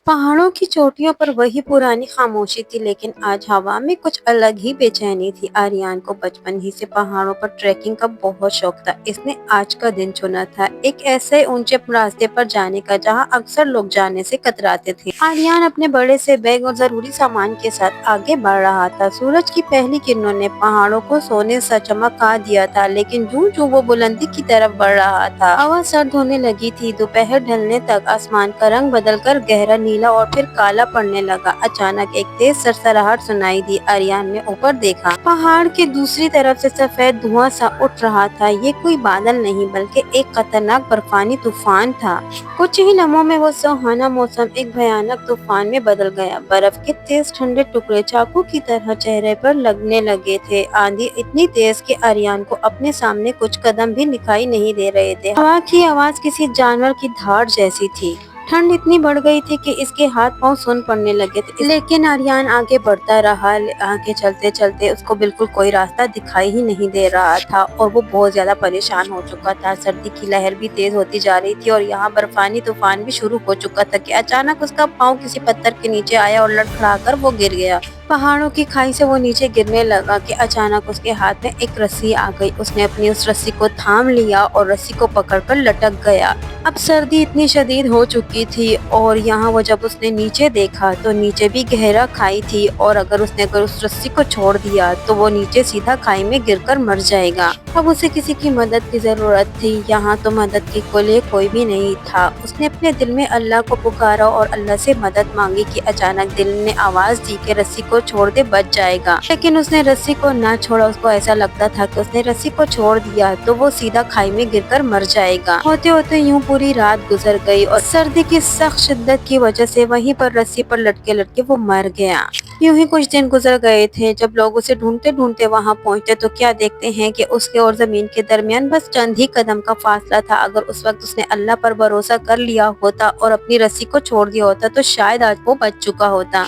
पहाड़ों की चोटियों पर वही पुरानी खामोशी थी, लेकिन आज हवा में कुछ अलग ही बेचैनी थी। आर्यन को बचपन ही से पहाड़ों पर ट्रैकिंग का बहुत शौक था। इसने आज का दिन चुना था, एक ऐसे ऊंचे रास्ते पर जाने का जहां अक्सर लोग जाने से कतराते थे। आर्यन अपने बड़े से बैग और जरूरी सामान के साथ आगे बढ़ रहा था। सूरज की पहली किरणों ने पहाड़ों को सोने सा चमका दिया था, लेकिन जूं-जूं वो बुलंदी की तरफ बढ़ रहा था, हवा सर्द होने लगी थी। दोपहर ढलने तक आसमान का रंग बदलकर गहरा नीला और फिर काला पड़ने लगा। अचानक एक तेज सरसराहट सुनाई दी। आर्यन ने ऊपर देखा। पहाड़ के दूसरी तरफ से सफेद धुआं सा उठ रहा था। ये कोई बादल नहीं बल्कि एक खतरनाक बर्फानी तूफान था। कुछ ही लम्हों में वो सुहाना मौसम एक भयानक तूफान में बदल गया। बर्फ के तेज ठंडे टुकड़े चाकू की तरह चेहरे पर लगने लगे थे। आंधी इतनी तेज कि आर्यन को अपने सामने कुछ कदम भी दिखाई नहीं दे रहे थे। हवा की आवाज किसी जानवर की धाड़ जैसी थी। ठंड इतनी बढ़ गई थी कि इसके हाथ पांव सुन पड़ने लगे थे, लेकिन आर्यन आगे बढ़ता रहा। आगे चलते चलते उसको बिल्कुल कोई रास्ता दिखाई ही नहीं दे रहा था और वो बहुत ज्यादा परेशान हो चुका था। सर्दी की लहर भी तेज होती जा रही थी और यहाँ बर्फानी तूफान भी शुरू हो चुका था कि अचानक उसका पाँव किसी पत्थर के नीचे आया और लड़खड़ाकर वो गिर गया। पहाड़ों की खाई से वो नीचे गिरने लगा कि अचानक उसके हाथ में एक रस्सी आ गई। उसने अपनी उस रस्सी को थाम लिया और रस्सी को पकड़कर लटक गया। अब सर्दी इतनी शदीद हो चुकी थी और यहाँ वो जब उसने नीचे देखा तो नीचे भी गहरा खाई थी और अगर उस रस्सी को छोड़ दिया तो वो नीचे सीधा खाई में गिरकर मर जाएगा। अब उसे किसी की मदद की जरूरत थी। यहाँ तो मदद के लिए कोई भी नहीं था। उसने अपने दिल में अल्लाह को पुकारा और अल्लाह से मदद मांगी कि अचानक दिल ने आवाज दी कि रस्सी को छोड़ दे, बच जाएगा। लेकिन उसने रस्सी को ना छोड़ा। उसको ऐसा लगता था कि उसने रस्सी को छोड़ दिया तो वो सीधा खाई में गिरकर मर जाएगा। होते होते यूं पूरी रात गुजर गई और सर्दी की सख्त शिद्दत की वजह से वहीं पर रस्सी पर लटके लटके वो मर गया। यूं ही कुछ दिन गुजर गए थे। जब लोग उसे ढूंढते ढूंढते वहां पहुंचे तो क्या देखते हैं कि उसके और जमीन के दरमियान बस चंद ही कदम का फासला था। अगर उस वक्त उसने अल्लाह पर भरोसा कर लिया होता और अपनी रस्सी को छोड़ दिया होता तो शायद आज वो बच चुका होता।